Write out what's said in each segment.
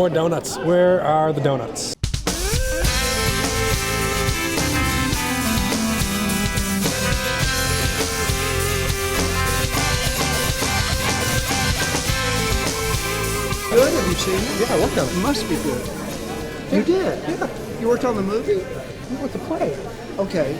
more donuts. Where are the donuts? Good, have you seen it? Yeah, I worked on it. It must be good. You did? Yeah. You worked on the movie? With the play. Okay.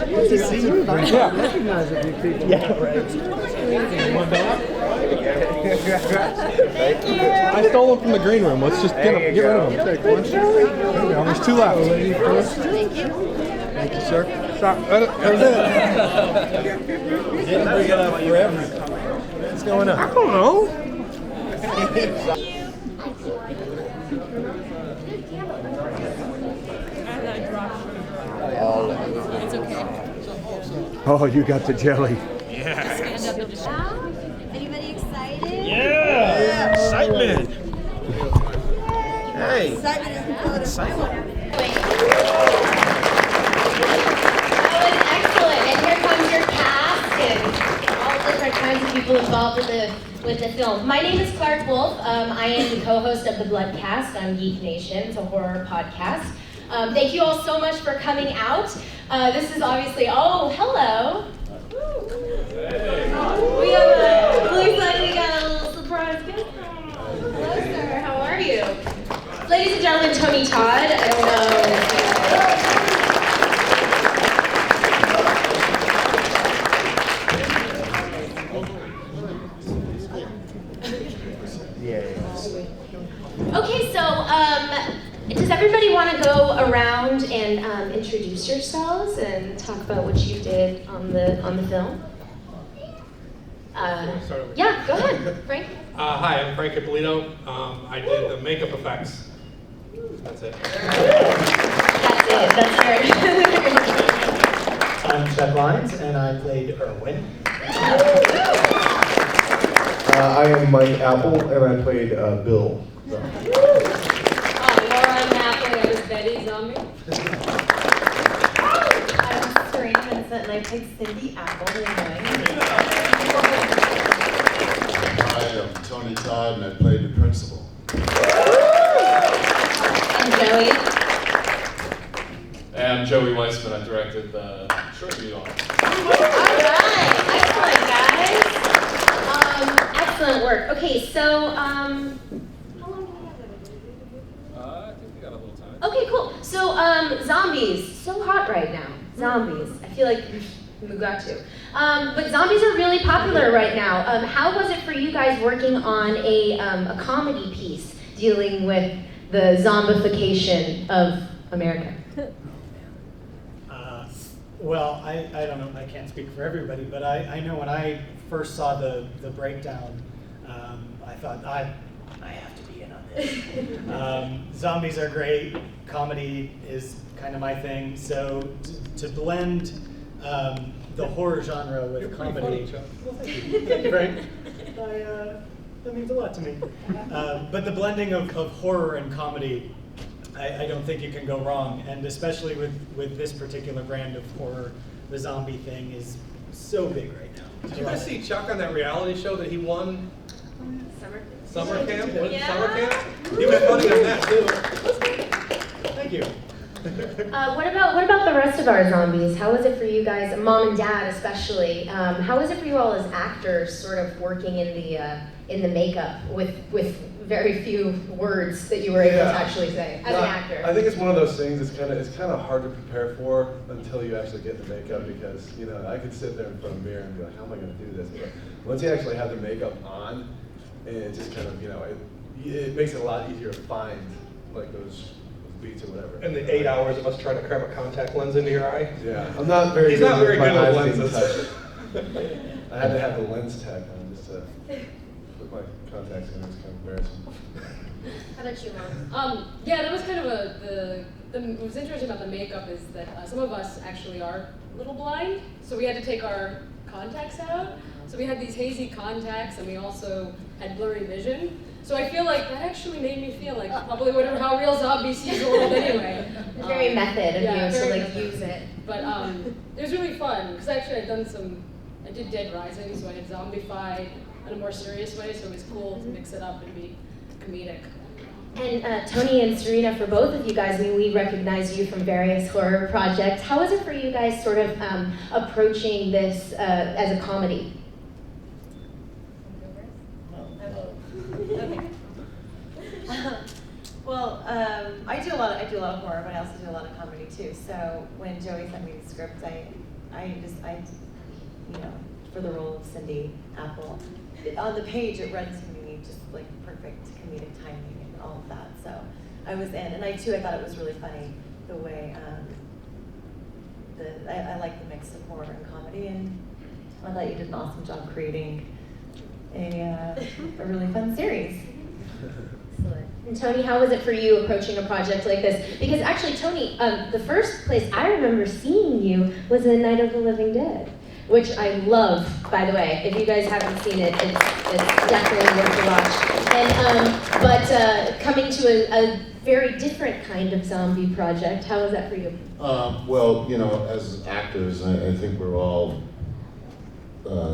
Good to see you. I Yeah. recognize a few people. Yeah, right. Thank you. I stole them from the green room. Let's just get rid of them. Take one. There we go. There's two left. Lady first. Thank you. Thank you, sir. Stop. There's it. Didn't bring it up forever. What's going on? I don't know. It's okay. Oh, you got the jelly. Yeah. Stand up and just. Anybody excited? Yeah! Excitement! Hey! Excitement is the Excitement. That was excellent. And here comes your cast and all different kinds of people involved with the film. My name is Clarke Wolfe. I am the co-host of the Bloodcast on Geek Nation. It's a horror podcast. Thank you all so much for coming out. This is obviously, oh, hello. We have a, looks like we got a little surprise guest. Hello, sir. How are you? Ladies and gentlemen, Tony Todd. I don't know. Okay, so does everybody want to go around and introduce yourselves and talk about what you did on the film? Yeah, go ahead, Frank. Hi, I'm Frank Ippilito. I did the makeup effects. That's it. That's it. I'm Chet Lyons, and I played Erwin. I am Mike Apple, and I played Bill. So. Laura Napoli, I was Betty Zombie. I'm Cerina Vincent and I played Cindy Apple. I am Tony Todd and I played the principal. And Joey. And I'm Joey Weisman. I directed the short video on it. Alright, excellent guys. Excellent work. Okay, so how long do we have? I think we got a little time. Okay, cool. So zombies, so hot right now. Zombies. I feel like we got to. But zombies are really popular right now. How was it for you guys working on a comedy piece dealing with the zombification of America? Well, I don't know, I can't speak for everybody, but I know when I first saw the breakdown, I thought, I have to be in on this. Zombies are great, comedy is kind of my thing, so to blend the horror genre with comedy, right? That means a lot to me. But the blending of horror and comedy, I don't think you can go wrong, and especially with this particular brand of horror, the zombie thing is so big right now. Did you guys see Chuck on that reality show that he won? Summer camp? Yeah. Summer camp? He was funny on that too. Thank you. What about the rest of our zombies? How was it for you guys, mom and dad especially? How was it for you all as actors, sort of working in the makeup with very few words that you were able to actually say as an actor? I think it's one of those things. It's kind of hard to prepare for until you actually get the makeup, because I could sit there in front of a mirror and be like, how am I going to do this? But once you actually have the makeup on, and it just kind of it makes it a lot easier to find like those beats or whatever. And the 8 hours of us trying to cram a contact lens into your eye. Yeah, I'm not very. He's good not very with good my with eyes being lenses. touched. I had to have the lens tech on just to put my contacts in. It's kind of embarrassing. How about you, Mom? Yeah, that was kind of what was interesting about the makeup is that some of us actually are a little blind, so we had to take our contacts out. So we had these hazy contacts, and we also had blurry vision. So I feel like that actually made me feel like probably whatever how real zombies sees the world anyway. Very method of yeah, you to very like method. use it. But it was really fun because actually I did Dead Rising, so I had zombified in a more serious way, so it was cool to mix it up and be comedic. And Tony and Cerina, for both of you guys, I mean, we recognize you from various horror projects. How is it for you guys sort of approaching this as a comedy? Okay. Well, I do a lot of horror, but I also do a lot of comedy too. So when Joey sent me the script, I you know, for the role of Cindy Apple, on the page it read to me just like perfect comedic timing and all of that. So I was in, and I thought it was really funny the way I like the mix of horror and comedy, and I thought you did an awesome job creating a really fun series. Excellent. And Tony, how was it for you approaching a project like this? Because actually, Tony, the first place I remember seeing you was in Night of the Living Dead, which I love, by the way. If you guys haven't seen it, it's definitely worth a watch. And but coming to a very different kind of zombie project, how was that for you? Well, you know, as actors, I think we're all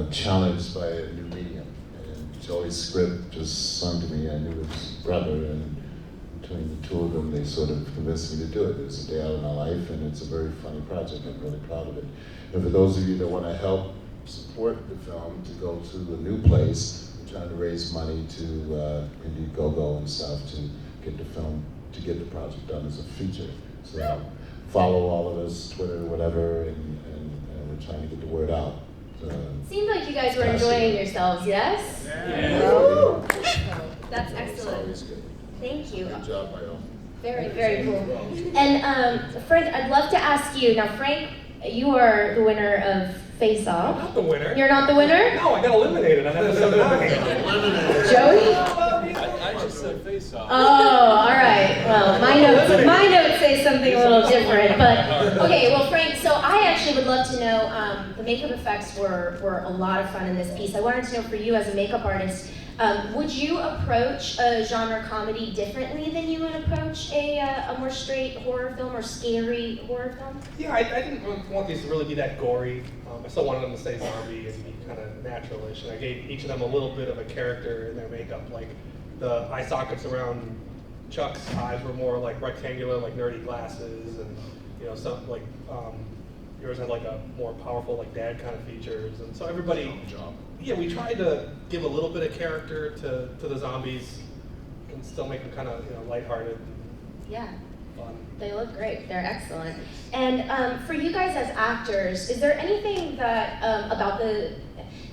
challenged by a new medium. And Joey's script just sung to me. I knew his brother, and between the two of them, they sort of convinced me to do it. It was a day out of my life, and it's a very funny project. I'm really proud of it. And for those of you that want to help support the film, to go to the new place, we're trying to raise money to Indiegogo and stuff to get the film, to get the project done as a feature. So follow all of us, Twitter, whatever, and we're trying to get the word out. Seemed like you guys were enjoying yourselves, yes? Yeah. That's It's excellent. always good. Thank you. Good job by all. Very, very cool. And Frank, I'd love to ask you, now Frank, you are the winner of Face I'm Off. not the winner. You're not the winner? No, I got eliminated on episode 9. Joey? I just said face off. Oh, all right. Well, my notes say something a little different. But okay, well, Frank. So I actually would love to know. The makeup effects were a lot of fun in this piece. I wanted to know for you as a makeup artist, would you approach a genre comedy differently than you would approach a more straight horror film or scary horror film? Yeah, I didn't want these to really be that gory. I still wanted them to stay zombie and be kind of naturalish. And I gave each of them a little bit of a character in their makeup. Like the eye sockets around Chuck's eyes were more like rectangular, like nerdy glasses, and you know, some like yours had like a more powerful, like dad kind of features. And so everybody, yeah, we tried to give a little bit of character to the zombies and still make them kind of, you know, lighthearted. Yeah. Fun. They look great. They're excellent. And for you guys as actors, is there anything that about the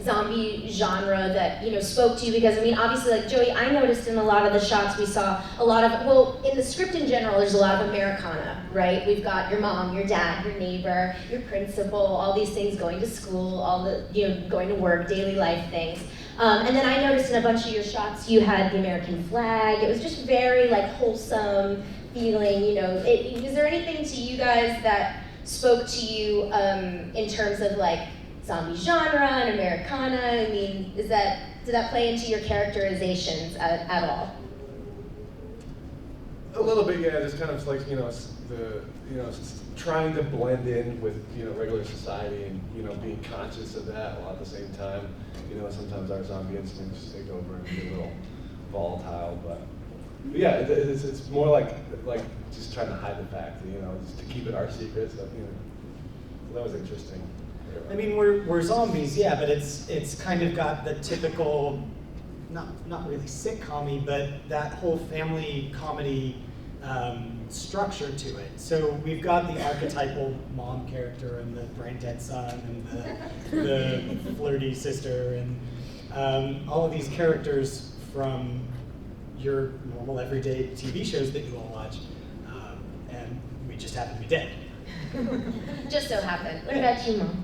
zombie genre that, you know, spoke to you? Because I mean, obviously, like Joey, I noticed in a lot of the shots we saw a lot of, well, in the script in general, there's a lot of Americana, right? We've got your mom, your dad, your neighbor, your principal, all these things, going to school, all the, you know, going to work, daily life things. And then I noticed in a bunch of your shots you had the American flag. It was just very like wholesome feeling, you know. Was there anything to you guys that spoke to you in terms of like zombie genre and Americana? I mean, did that play into your characterizations at all? A little bit, yeah. Just kind of like, trying to blend in with, regular society, and being conscious of that while at the same time, sometimes our zombie instincts take over and be a little volatile. But yeah, it's more like just trying to hide the fact, just to keep it our secret. So, so that was interesting. I mean, we're zombies, yeah, but it's kind of got the typical, not really sitcom-y, but that whole family comedy structure to it. So we've got the archetypal mom character and the brain dead son and the flirty sister and all of these characters from your normal everyday TV shows that you all watch, and we just happen to be dead. Just so happened. What about you, Mom?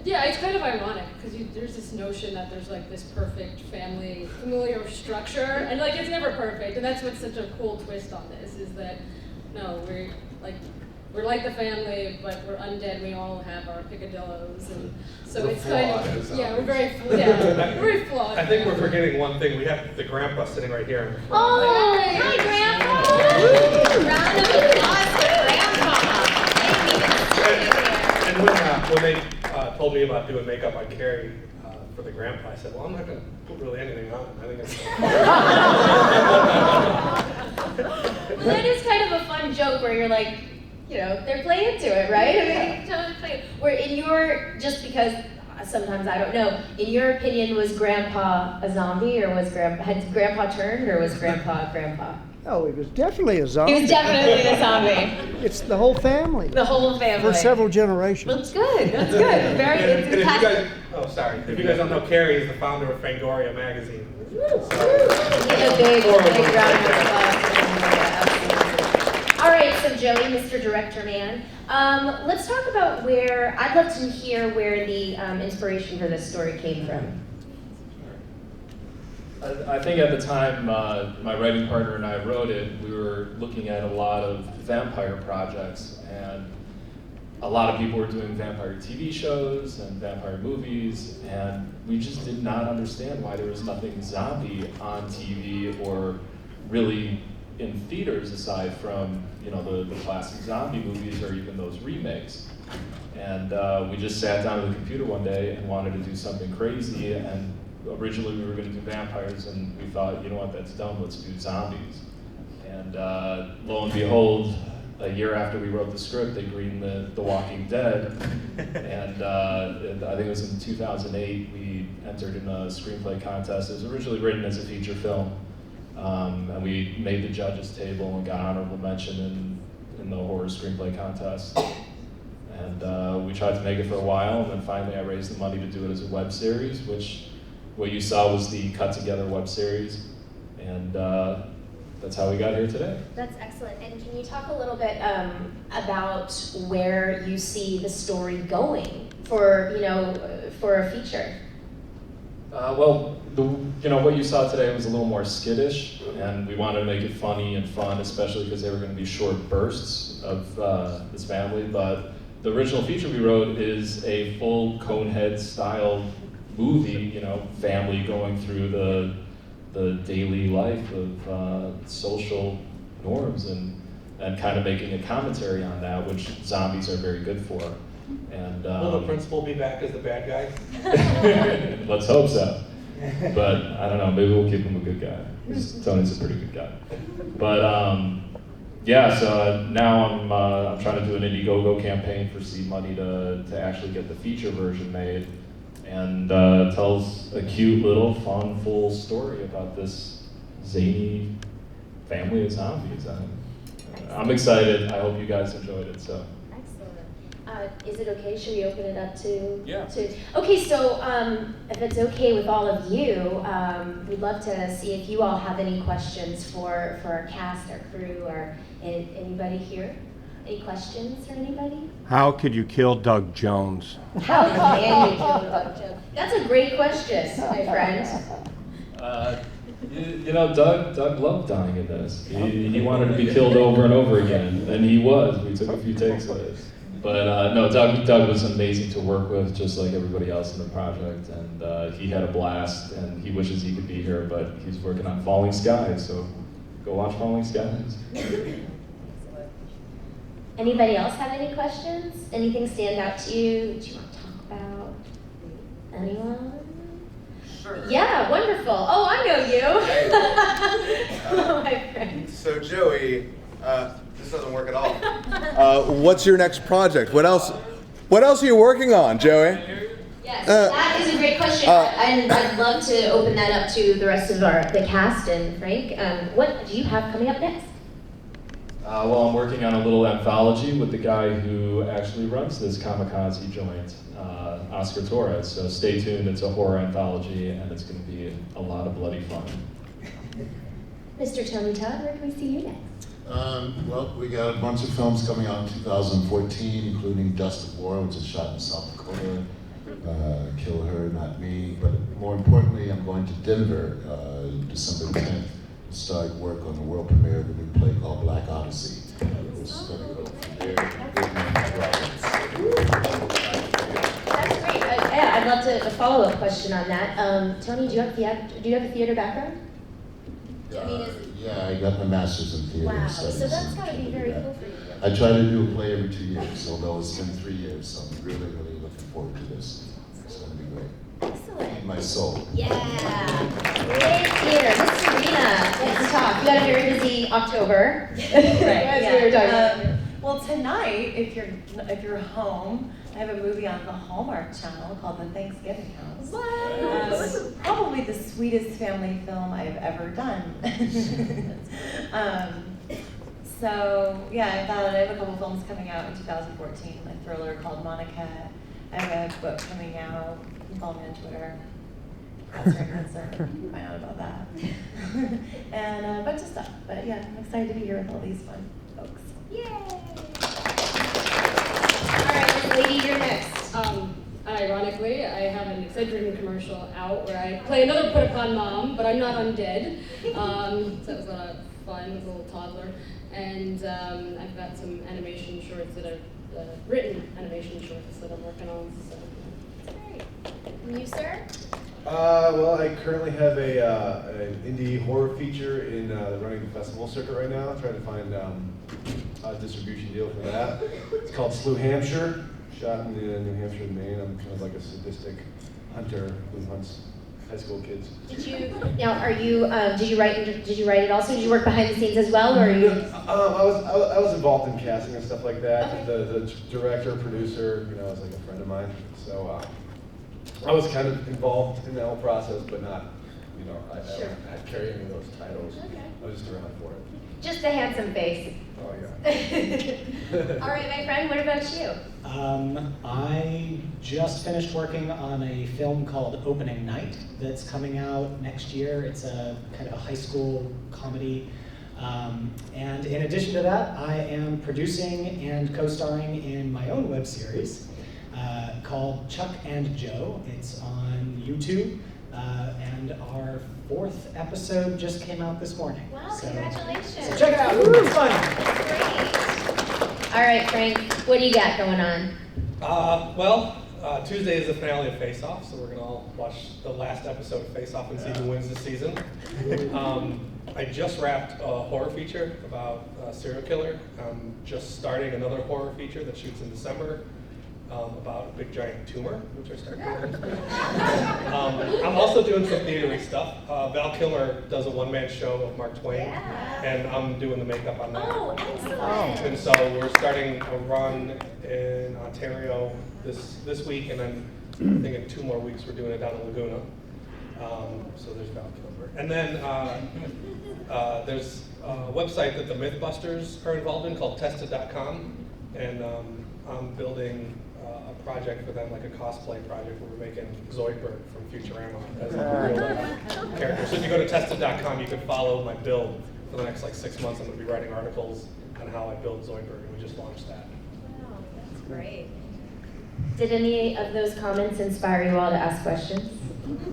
Yeah, it's kind of ironic because there's this notion that there's like this perfect family familiar structure, and like it's never perfect, and that's what's such a cool twist on this is that no, we're like we're like the family, but we're undead. We all have our picadillos, and so We're it's kind flawed of as we're very flawed. I think we're forgetting one thing. We have the grandpa sitting right here. Oh, hi, Grandpa! Round of applause for Grandpa. And when they told me about doing makeup on Carrie for the grandpa, I said, well, I'm not going to put really anything on. I think it's Well, that is kind of a fun joke where you're like, you know, they're playing to it, right? I mean, totally playing. Where in your, just because sometimes I don't know, in your opinion, was Grandpa a zombie, or had Grandpa turned, or was Grandpa Grandpa? Oh, he was definitely a zombie. He was definitely a zombie. It's the whole family. The whole family. For several generations. That's good. That's good. And if you guys, if you guys don't know, Carrie is the founder of Fangoria magazine. Give a big round of applause. All right, so Joey, Mr. Director Man, let's talk about where, I'd love to hear where the inspiration for this story came from. I think at the time my writing partner and I wrote it, we were looking at a lot of vampire projects, and a lot of people were doing vampire TV shows and vampire movies, and we just did not understand why there was nothing zombie on TV or really in theaters aside from, you know, the classic zombie movies or even those remakes. And we just sat down at the computer one day and wanted to do something crazy, and originally we were going to do vampires, and we thought, you know what, that's dumb, let's do zombies. And lo and behold, a year after we wrote the script, they greened The Walking Dead, and I think it was in 2008, we entered in a screenplay contest. It was originally written as a feature film, and we made the judges table and got honorable mention in the horror screenplay contest. And we tried to make it for a while, and then finally I raised the money to do it as a web series, which what you saw was the cut together web series, and that's how we got here today. That's excellent. And can you talk a little bit about where you see the story going for, you know, for a feature? Well, what you saw today was a little more skittish, and we wanted to make it funny and fun, especially because they were going to be short bursts of this family. But the original feature we wrote is a full Conehead style movie, you know, family going through the daily life of social norms and kind of making a commentary on that, which zombies are very good for. And will the principal be back as the bad guy? Let's hope so. But I don't know, maybe we'll keep him a good guy. Tony's a pretty good guy. But yeah, so now I'm trying to do an Indiegogo campaign for seed money to actually get the feature version made. And tells a cute little fun, full story about this zany family of zombies. I'm excited. I hope you guys enjoyed it. So. Excellent. Is it okay? Should we open it up to? Yeah. Okay, so if it's okay with all of you, we'd love to see if you all have any questions for our cast, our crew, or anybody here. Any questions for anybody? How could you kill Doug Jones? How can you kill Doug Jones? That's a great question, my friend. You know, Doug loved dying in this. He wanted to be killed over and over again, and he was. We took a few takes of it. But no, Doug was amazing to work with, just like everybody else in the project, and he had a blast, and he wishes he could be here, but he's working on Falling Skies, so go watch Falling Skies. Anybody else have any questions? Anything stand out to you that you want to talk about? Anyone? Sure. Yeah, wonderful. Oh, I know you. My friend. So Joey, this doesn't work at all. What's your next project? What else are you working on, Joey? Yes, that is a great question, and I'd love to open that up to the rest of the cast and Frank. What do you have coming up next? Well, I'm working on a little anthology with the guy who actually runs this Comikaze joint, Oscar Torres. So stay tuned, it's a horror anthology, and it's going to be a lot of bloody fun. Mr. Tony Todd, where can we see you next? Well, we got a bunch of films coming out in 2014, including Dust of War, which is shot in South Dakota, Kill Her, Not Me, but more importantly, I'm going to Denver December 10th. Start work on the world premiere of a new play called Black Odyssey. It's going to go from there. follow-up question on that. Tony, do you have a theater background? Yeah, I got my master's in theater Wow, studies. so that's and gotta be can do very that. cool for you. I try to do a play every 2 years, although it's been 3 years, so I'm really, really looking forward to this. It's gonna be great. Excellent. My soul. Yeah. Great theater. Miss Cerina, let's talk. You got a very busy October. Right, As we were talking about. Well, tonight, if you're home, I have a movie on the Hallmark Channel called The Thanksgiving House. What? Probably the sweetest family film I've ever done. So yeah, I have a couple films coming out in 2014. A thriller called Monica. I have a book coming out. You can follow me on Twitter. Cerina Vincent. Find out about that. And a bunch of stuff. But yeah, I'm excited to be here with all these fun folks. Yay! All right, Miss Lady, you're next. Ironically, I have an Excedrin commercial out where I play another put-upon mom, but I'm not undead. So that was a lot of fun with a little toddler. And I've got some animation shorts that I've written animation shorts that I'm working on. So. Great. And you, sir? Well, I currently have an indie horror feature in running the festival circuit right now, trying to find a distribution deal for that. It's called Slew Hampshire, shot in New Hampshire and Maine. I'm kind of like a sadistic hunter who hunts high school kids. Did you write it also? Did you work behind the scenes as well, or are you? I was involved in casting and stuff like that. Okay. The director, producer, was like a friend of mine. So I was kind of involved in the whole process, but not, I didn't carry any of those titles. Okay. I was just around for it. Just a handsome face. Oh yeah. All right, my friend, what about you? I just finished working on a film called Opening Night that's coming out next year. It's a kind of a high school comedy. And in addition to that, I am producing and co-starring in my own web series called Chuck and Joe. It's on YouTube. And our 4th episode just came out this morning. Wow, congratulations. So check it out. Ooh, it's fun. Great. All right, Frank, what do you got going on? Tuesday is the finale of Face Off, so we're going to all watch the last episode of Face Off and see who wins this season. I just wrapped a horror feature about a serial killer. I'm just starting another horror feature that shoots in December. About a big giant tumor, which I started doing. I'm also doing some theater-y stuff. Val Kilmer does a one-man show of Mark Twain, and I'm doing the makeup on that. Oh, excellent. And so we're starting a run in Ontario this week, and then I think in 2 more weeks we're doing it down in Laguna. So there's Val Kilmer. And then there's a website that the Mythbusters are involved in called Tested.com, and I'm building a project for them, like a cosplay project where we're making Zoidberg from Futurama as a real life character. So if you go to Tested.com, you can follow my build for the next 6 months. I'm going to be writing articles on how I build Zoidberg, and we just launched that. Wow, that's great. Did any of those comments inspire you all to ask questions?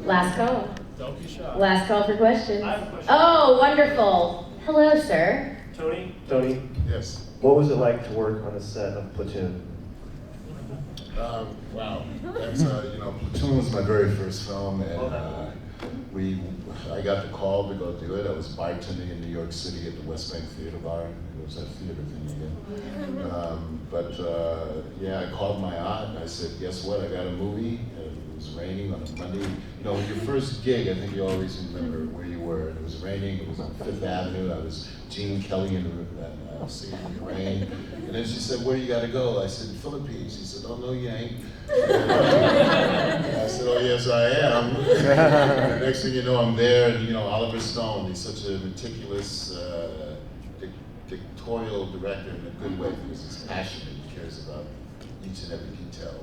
Last call. Don't be shy. Last call for questions. I have a question. Oh, wonderful. Hello, sir. Tony, Yes. what was it like to work on a set of Platoon? Wow. That's, Platoon was my very first film, and I got the call to go do it. I was bartending in New York City at the West Bank Theater Bar. It was that theater thing again. I called my aunt and I said, guess what, I got a movie. It was raining on a Monday. Your first gig, I think you always remember where you were. It was raining, it was on 5th Avenue. I was Gene Kelly in the singing in the rain. And then she said, where you gotta go? I said, Philippines. She said, oh no, you ain't. I said, oh yes, I am. And the next thing you know, I'm there, and Oliver Stone, he's such a meticulous, dictatorial director in a good way, because he's passionate, he cares about each and every detail.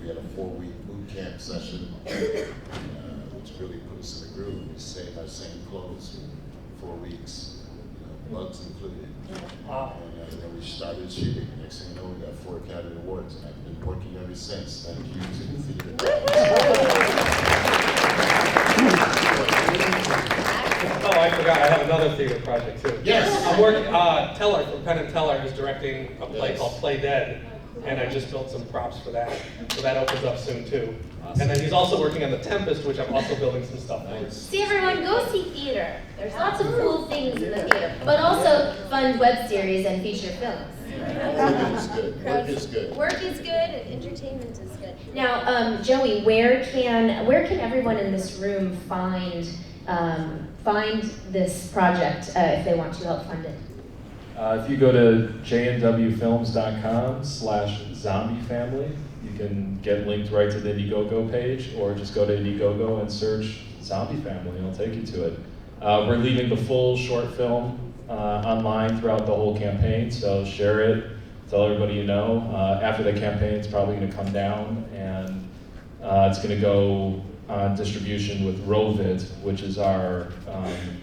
We had a 4-week boot camp session, which really put us in the groove. We saved our same clothes for 4 weeks, bugs included. And then we started shooting. Next thing you know, we got 4 Academy Awards, and I've been working ever since. Thank you to the theater. Oh, I forgot, I have another theater project too. Yes. I'm working, Teller from Penn and Teller is directing a play called Play Dead. and I just built some props for that. So that opens up soon too. And then he's also working on The Tempest, which I'm also building some stuff for. See, everyone, go see theater. There's lots of cool things in the theater, but also fun web series and feature films. Work is good. Work is good. Work is good and entertainment is good. Now, Joey, where can everyone in this room find this project if they want to help fund it? If you go to jnwfilms.com/zombiefamily, you can get linked right to the Indiegogo page, or just go to Indiegogo and search Zombie Family, and it'll take you to it. We're leaving the full short film online throughout the whole campaign, so share it, tell everybody you know. After the campaign, it's probably going to come down, and it's going to go on distribution with Rovid, which is our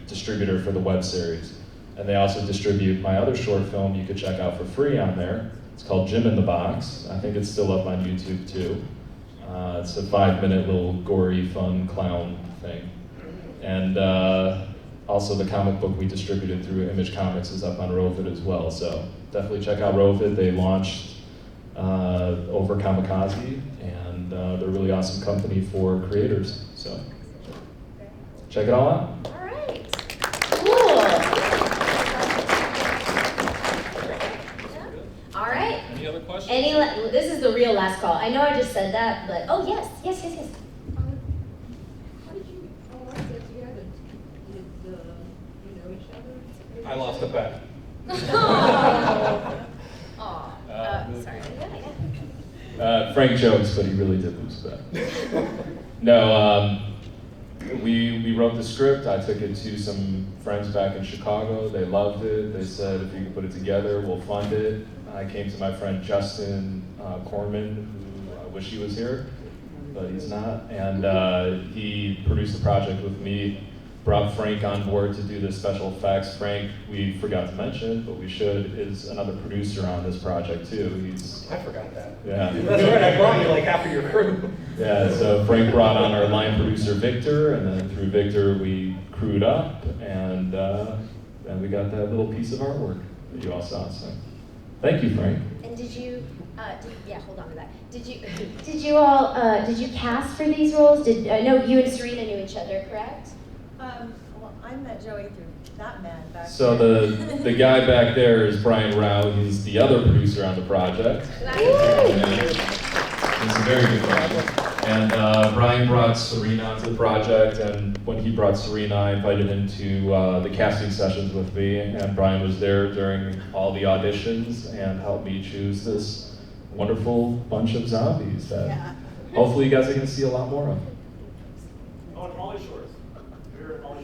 distributor for the web series. And they also distribute my other short film you could check out for free on there. It's called Jim in the Box. I think it's still up on YouTube too. It's a 5-minute little gory, fun clown thing. And also the comic book we distributed through Image Comics is up on Rovid as well. So definitely check out Rovid. They launched over Comikaze, and they're a really awesome company for creators. So check it all out. All right. Cool. All right. Any other questions? This is the real last call. I know I just said that, but oh yes. How did you all get together? Did you know each other? I lost a bet. Sorry. Frank jokes, but he really did lose that. No, we wrote the script. I took it to some friends back in Chicago. They loved it. They said, if you can put it together, we'll fund it. I came to my friend Justin Corman, who I wish he was here, but he's not. And he produced the project with me. Brought Frank on board to do the special effects. Frank, we forgot to mention, but we should, is another producer on this project too. I forgot that. Yeah. That's right, I brought you like half of your crew. Yeah, so Frank brought on our line producer Victor, and then through Victor we crewed up, and we got that little piece of artwork that you all saw. So thank you, Frank. And did you? Hold on to that. Did you cast for these roles? I know you and Cerina knew each other, correct? Well, I met Joey through that man back So there. the guy back there is Brian Rao. He's the other producer on the project. He's a very good guy. And Brian brought Cerina onto the project, and when he brought Cerina, I invited him to the casting sessions with me, and Brian was there during all the auditions and helped me choose this wonderful bunch of zombies that hopefully you guys are going to see a lot more of. Oh, and Holly Shores.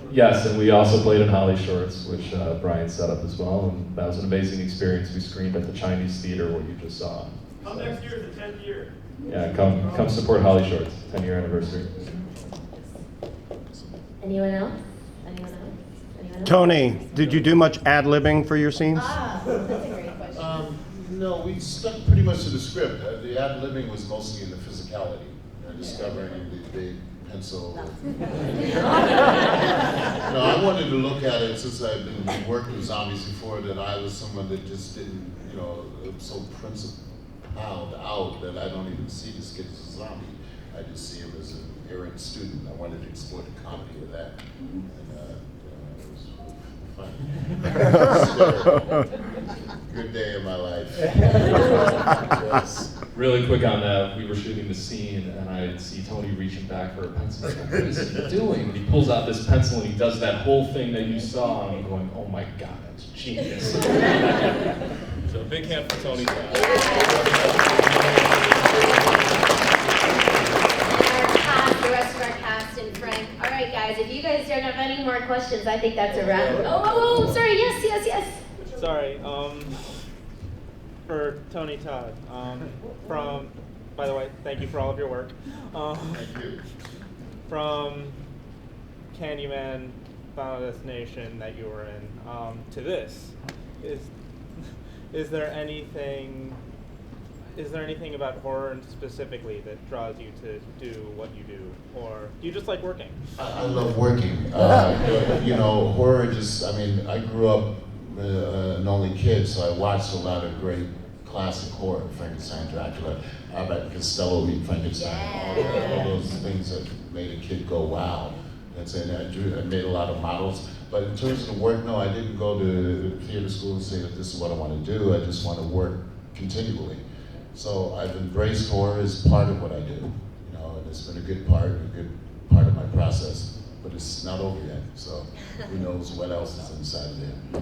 Yes, and we also played in Holly Shorts, which Brian set up as well, and that was an amazing experience. We screened at the Chinese Theater, what you just saw. Come next year is the 10th year. Yeah, come support Holly Shorts, 10-year anniversary. Anyone else? Tony, did you do much ad-libbing for your scenes? That's a great question. No, we stuck pretty much to the script. The ad-libbing was mostly in the physicality, discovering the big pencil. I wanted to look at it since I've been working with zombies before, that I was someone that just didn't, so principled out that I don't even see this kid as a zombie. I just see him as an errant student. I wanted to explore the comedy of that. And it was fun. Good day of my life. Yes. Really quick on that, we were shooting the scene, and I see Tony reaching back for a pencil. What is he doing? And he pulls out this pencil, and he does that whole thing that you saw, and I'm going, oh my God, that's genius. So big hand for Tony Todd. The rest of our cast and Frank. All right, guys, if you guys don't have any more questions, I think that's a wrap. Oh, sorry, yes. Sorry, for Tony Todd, by the way, thank you for all of your work. Thank you. From Candyman, Final Destination that you were in, to this, is there anything about horror specifically that draws you to do what you do, or do you just like working? I love working. Horror I grew up an only kid, so I watched a lot of great classic horror, Frankenstein, Dracula, Abbott and Costello meet Frankenstein, all those things that made a kid go, wow. That's it. I made a lot of models. But in terms of work, no, I didn't go to theater school and say that this is what I want to do. I just want to work continually. So I've embraced horror as part of what I do, you know, and it's been a good part of my process. But it's not over yet, so who knows what else is inside of there.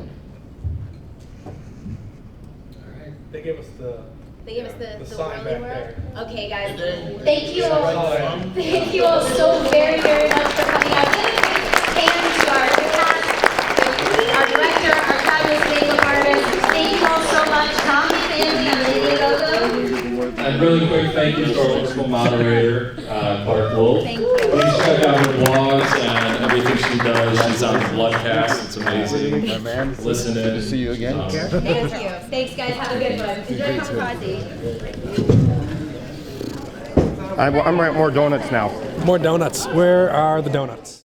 All right. They gave us the sign rolling back there. Okay, guys. Thank you all. Thank you all so very, very much for coming out. And to our cast, our director, our fabulous makeup artist. Thank you all so much. Tommy, family, and Lady Gogo. And really quick thank you to our wonderful moderator, Clarke Wolfe. Thank you. Please check out her blogs and everything she does. She's on the Bloodcast. It's amazing. Listen in. Good to see you again. Thank you. Thanks, guys. Have a good one. Enjoy Comikaze. I'm at more donuts now. More donuts. Where are the donuts?